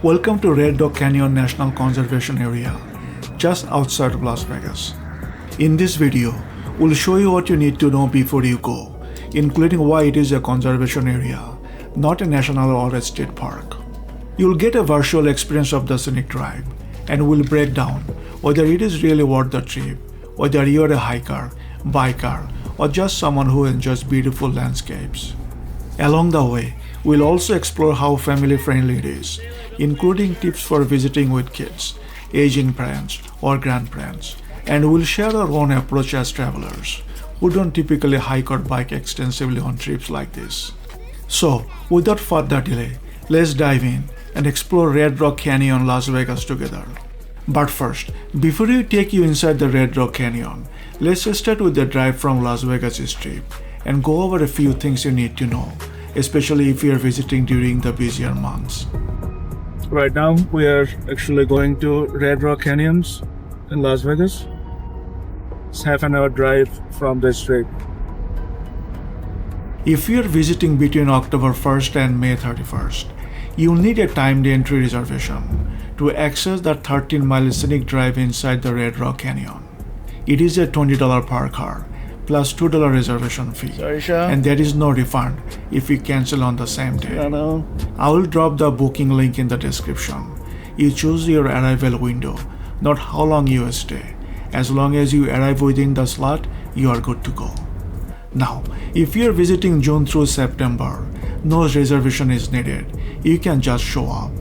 Welcome to Red Dog Canyon National Conservation Area, just outside of Las Vegas. In this video, we'll show you what you need to know before you go, including why it is a conservation area, not a national or a state park. You'll get a virtual experience of the Scenic Drive, and we'll break down whether it is really worth the trip, whether you're a hiker, biker, or just someone who enjoys beautiful landscapes. Along the way, we'll also explore how family-friendly it is, including tips for visiting with kids, aging parents, or grandparents, and we'll share our own approach as travelers who don't typically hike or bike extensively on trips like this. So, without further delay, let's dive in and explore Red Rock Canyon, Las Vegas together. But first, before we take you inside the Red Rock Canyon, let's start with the drive from Las Vegas Strip and go over a few things you need to know, especially if you are visiting during the busier months. Right now, we are actually going to Red Rock Canyons in Las Vegas. It's half an hour drive from the strip. If you are visiting between October 1st and May 31st, you'll need a timed entry reservation to access the 13-mile scenic drive inside the Red Rock Canyon. It is a $20 per car plus $2 reservation fee, and there is no refund if you cancel on the same day. I will drop the booking link in the description. You choose your arrival window, not how long you stay. As long as you arrive within the slot, you are good to go. Now, if you are visiting June through September, no reservation is needed. You can just show up.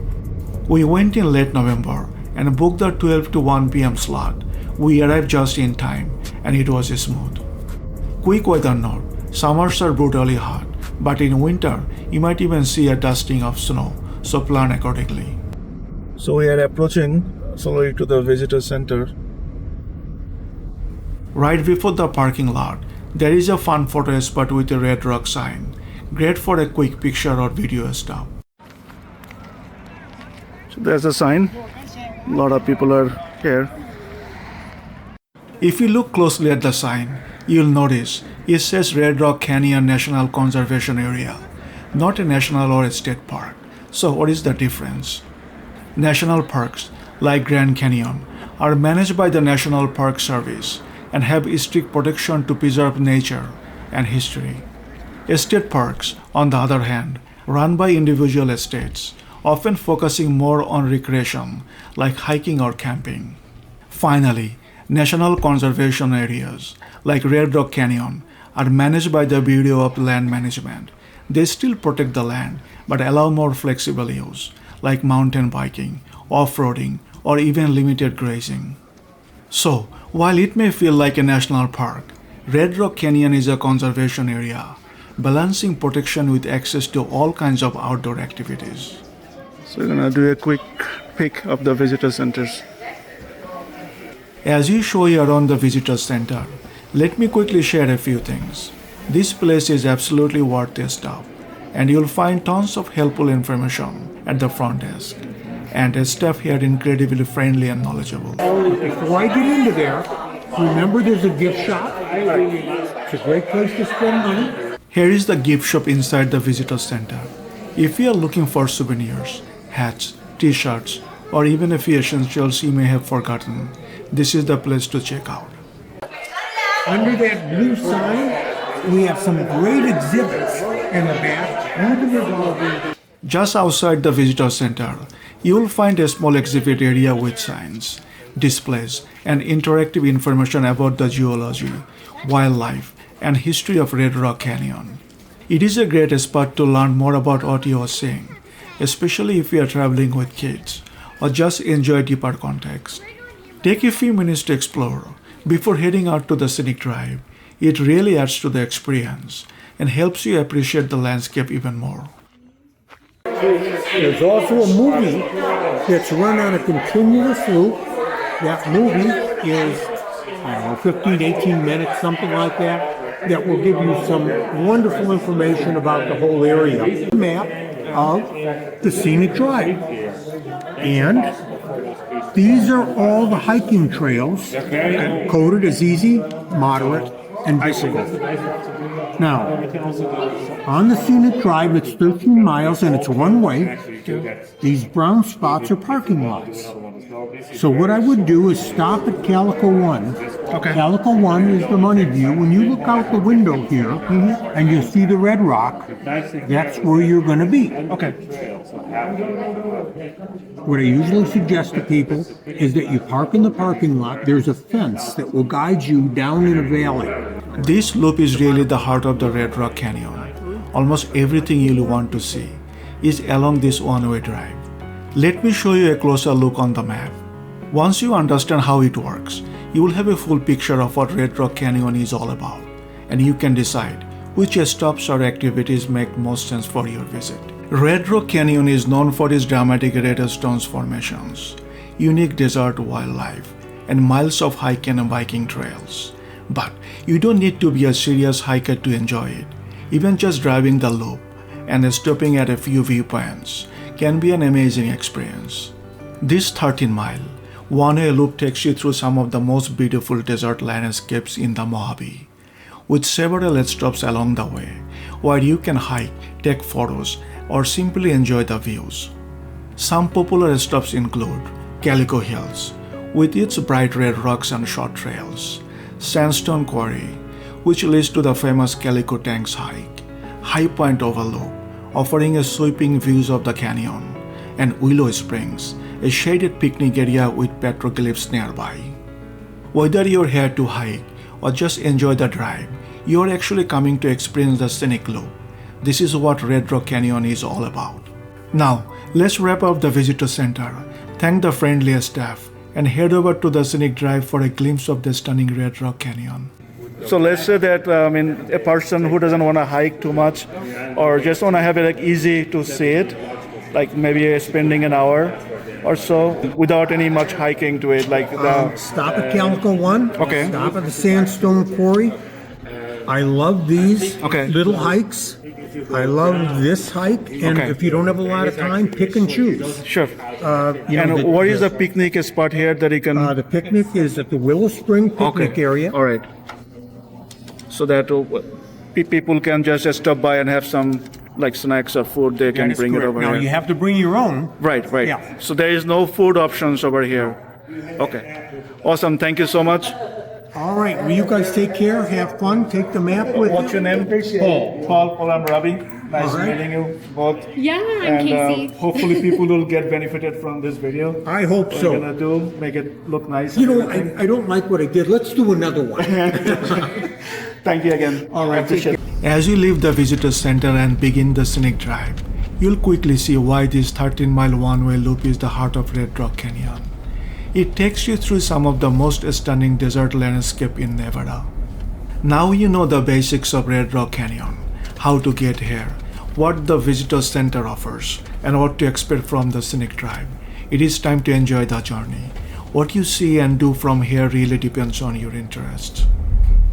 We went in late November and booked the 12 to 1 p.m. slot. We arrived just in time and it was smooth. Quick weather note, summers are brutally hot, but in winter, you might even see a dusting of snow, so plan accordingly. So we are approaching slowly to the visitor center. Right before the parking lot, there is a fun photo spot with a red rock sign, great for a quick picture or video stop. So there's a sign, a lot of people are here. If you look closely at the sign, you'll notice it says Red Rock Canyon National Conservation Area, not a national or a state park. So what is the difference? National parks, like Grand Canyon, are managed by the National Park Service and have strict protection to preserve nature and history. State parks, on the other hand, run by individual estates, often focusing more on recreation, like hiking or camping. Finally, national conservation areas, like Red Rock Canyon, are managed by the Bureau of Land Management. They still protect the land, but allow more flexible use, like mountain biking, off-roading, or even limited grazing. So, while it may feel like a national park, Red Rock Canyon is a conservation area, balancing protection with access to all kinds of outdoor activities. So we're gonna do a quick pic of the visitor centers. As you show you around the visitor center, let me quickly share a few things. This place is absolutely worth a stop, and you'll find tons of helpful information at the front desk. And the staff here incredibly friendly and knowledgeable. Before I get into there, remember there's a gift shop. It's a great place to spend money. Here is the gift shop inside the visitor center. If you are looking for souvenirs, hats, t-shirts, or even a few essentials you may have forgotten, this is the place to check out. Under that blue sign, we have some great exhibits in the back. Just outside the visitor center, you will find a small exhibit area with signs, displays, and interactive information about the geology, wildlife, and history of Red Rock Canyon. It is a great spot to learn more about what you are seeing, especially if you are traveling with kids or just enjoy deeper context. Take a few minutes to explore before heading out to the Scenic Drive. It really adds to the experience and helps you appreciate the landscape even more. There's also a movie that's run on a continuous loop. That movie is, 15, 18 minutes, something like that, that will give you some wonderful information about the whole area. Map of the Scenic Drive. And these are all the hiking trails coded as easy, moderate, and bicycle. Now, on the Scenic Drive, it's 13 miles and it's one way. These brown spots are parking lots. So what I would do is stop at Calico 1. Okay. Calico 1 is the money view. When you look out the window here and you see the red rock, that's where you're going to be. Okay. What I usually suggest to people is that you park in the parking lot. There's a fence that will guide you down in a valley. This loop is really the heart of the Red Rock Canyon. Almost everything you'll want to see is along this one-way drive. Let me show you a closer look on the map. Once you understand how it works, you will have a full picture of what Red Rock Canyon is all about, and you can decide which stops or activities make most sense for your visit. Red Rock Canyon is known for its dramatic red stones formations, unique desert wildlife, and miles of hiking and biking trails. But you don't need to be a serious hiker to enjoy it. Even just driving the loop and stopping at a few viewpoints can be an amazing experience. This 13-mile one-way loop takes you through some of the most beautiful desert landscapes in the Mojave, with several stops along the way where you can hike, take photos, or simply enjoy the views. Some popular stops include Calico Hills, with its bright red rocks and short trails, Sandstone Quarry, which leads to the famous Calico Tanks hike, High Point Overlook, offering a sweeping views of the canyon, and Willow Springs, a shaded picnic area with petroglyphs nearby. Whether you're here to hike or just enjoy the drive, you're actually coming to experience the scenic loop. This is what Red Rock Canyon is all about. Now, let's wrap up the visitor center, thank the friendly staff, and head over to the scenic drive for a glimpse of the stunning Red Rock Canyon. So let's say that a person who doesn't want to hike too much or just want to have it easy to see it, like maybe spending an hour or so without any much hiking to it, like Stop at Calico 1. Okay. Stop at the Sandstone Quarry. I love these little hikes. I love this hike, and if you don't have a lot of time, pick and choose. Sure. What is the picnic spot here that you can? The picnic is at the Willow Spring picnic area. All right. So that people can just stop by and have some like snacks or food. They can bring it over now, here. you have to bring your own. Right. Yeah. So there is no food options over here. Okay. Awesome. Thank you so much. All right. Well, you guys take care. Have fun. Take the map with What's you. your name? Paul, I'm Ravi. Nice meeting you both. Yeah, I'm Casey. Hopefully people will get benefited from this video. I hope so. We're gonna do make it look nice. You know, I don't like what I did. Let's do another one. Thank you again. All right. Appreciate it. As you leave the visitor center and begin the scenic drive, you'll quickly see why this 13-mile one-way loop is the heart of Red Rock Canyon. It takes you through some of the most stunning desert landscape in Nevada. Now you know the basics of Red Rock Canyon, how to get here, what the visitor center offers, and what to expect from the scenic drive. It is time to enjoy the journey. What you see and do from here really depends on your interests.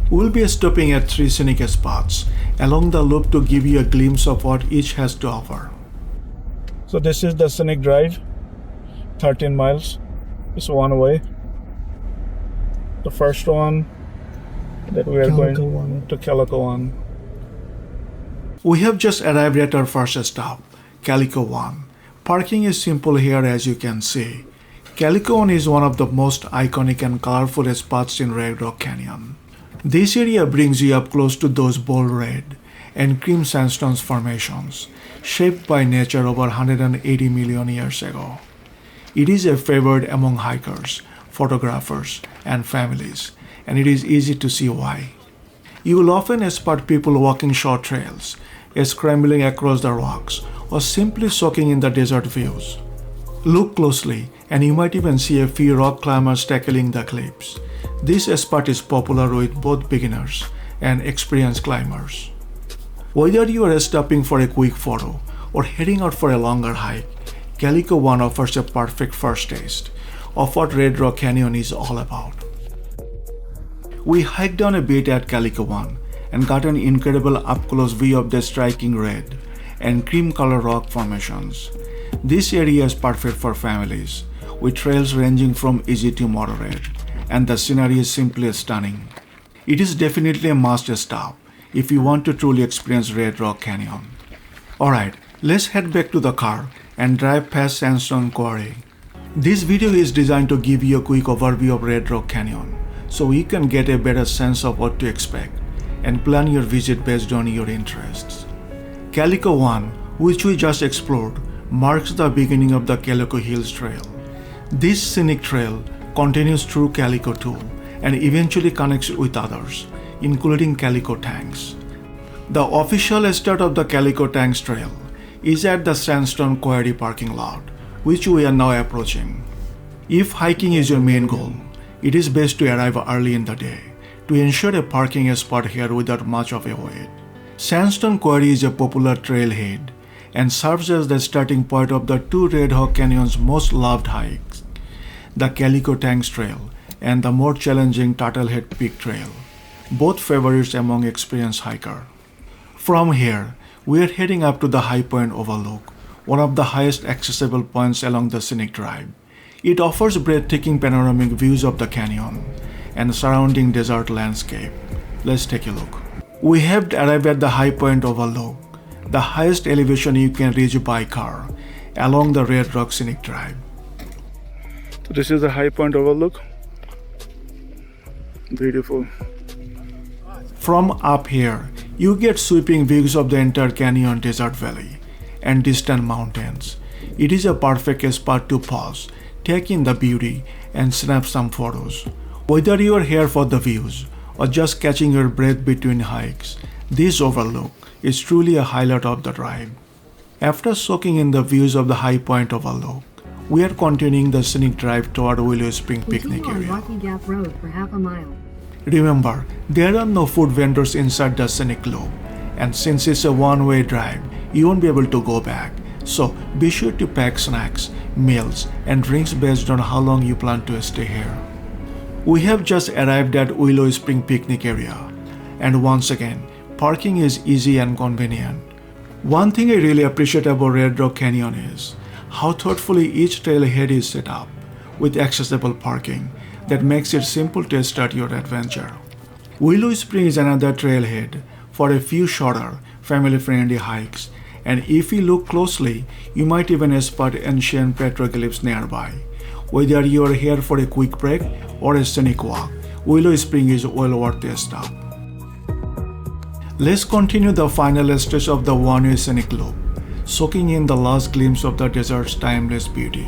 We'll be stopping at 3 scenic spots along the loop to give you a glimpse of what each has to offer. So this is the scenic drive, 13 miles. It's one way. The first one that we are going to Calico 1. We have just arrived at our first stop, Calico 1. Parking is simple here, as you can see. Calico 1 is one of the most iconic and colorful spots in Red Rock Canyon. This area brings you up close to those bold red and cream sandstone formations, shaped by nature over 180 million years ago. It is a favorite among hikers, photographers, and families, and it is easy to see why. You will often spot people walking short trails, scrambling across the rocks, or simply soaking in the desert views. Look closely, and you might even see a few rock climbers tackling the cliffs. This spot is popular with both beginners and experienced climbers. Whether you are stopping for a quick photo or heading out for a longer hike, Calico 1 offers a perfect first taste of what Red Rock Canyon is all about. We hiked down a bit at Calico 1 and got an incredible up-close view of the striking red and cream-colored rock formations. This area is perfect for families, with trails ranging from easy to moderate, and the scenery is simply stunning. It is definitely a must stop if you want to truly experience Red Rock Canyon. Alright, let's head back to the car and drive past Sandstone Quarry. This video is designed to give you a quick overview of Red Rock Canyon, so you can get a better sense of what to expect and plan your visit based on your interests. Calico 1, which we just explored, marks the beginning of the Calico Hills Trail. This scenic trail continues through Calico 2 and eventually connects with others, including Calico Tanks. The official start of the Calico Tanks Trail is at the Sandstone Quarry parking lot, which we are now approaching. If hiking is your main goal, it is best to arrive early in the day to ensure a parking spot here without much of a wait. Sandstone Quarry is a popular trailhead and serves as the starting point of the two Red Rock Canyon's most loved hikes, the Calico Tanks Trail and the more challenging Turtlehead Peak Trail, both favorites among experienced hikers. From here, we are heading up to the High Point Overlook, one of the highest accessible points along the Scenic Drive. It offers breathtaking panoramic views of the canyon and surrounding desert landscape. Let's take a look. We have arrived at the High Point Overlook, the highest elevation you can reach by car along the Red Rock Scenic Drive. So this is the High Point Overlook. Beautiful. From up here, you get sweeping views of the entire canyon desert valley and distant mountains. It is a perfect spot to pause, take in the beauty, and snap some photos. Whether you are here for the views or just catching your breath between hikes, this overlook is truly a highlight of the drive. After soaking in the views of the High Point Overlook, we are continuing the scenic drive toward Willow Spring Picnic Continue area. on Rocky Gap Road for half a mile. Remember, there are no food vendors inside the scenic loop, and since it's a one-way drive, you won't be able to go back. So be sure to pack snacks, meals, and drinks based on how long you plan to stay here. We have just arrived at Willow Spring Picnic area, and once again, parking is easy and convenient. One thing I really appreciate about Red Rock Canyon is how thoughtfully each trailhead is set up, with accessible parking that makes it simple to start your adventure. Willow Spring is another trailhead for a few shorter, family-friendly hikes, and if you look closely, you might even spot ancient petroglyphs nearby. Whether you are here for a quick break or a scenic walk, Willow Spring is well worth a stop. Let's continue the final stretch of the one-way scenic loop, soaking in the last glimpse of the desert's timeless beauty.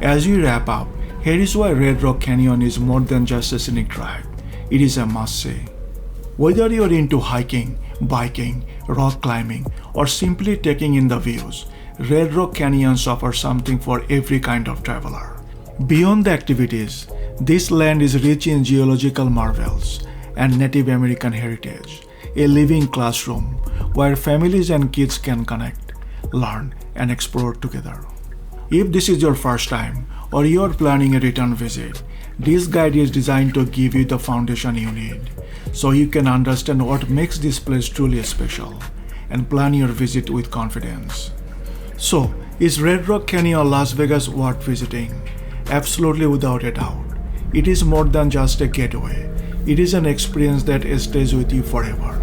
As we wrap up, here is why Red Rock Canyon is more than just a scenic drive. It is a must-see. Whether you are into hiking, biking, rock climbing, or simply taking in the views, Red Rock Canyon offers something for every kind of traveler. Beyond the activities, this land is rich in geological marvels and Native American heritage, a living classroom where families and kids can connect, learn, and explore together. If this is your first time or you are planning a return visit, this guide is designed to give you the foundation you need so you can understand what makes this place truly special and plan your visit with confidence. So, is Red Rock Canyon or Las Vegas worth visiting? Absolutely, without a doubt. It is more than just a getaway. It is an experience that stays with you forever.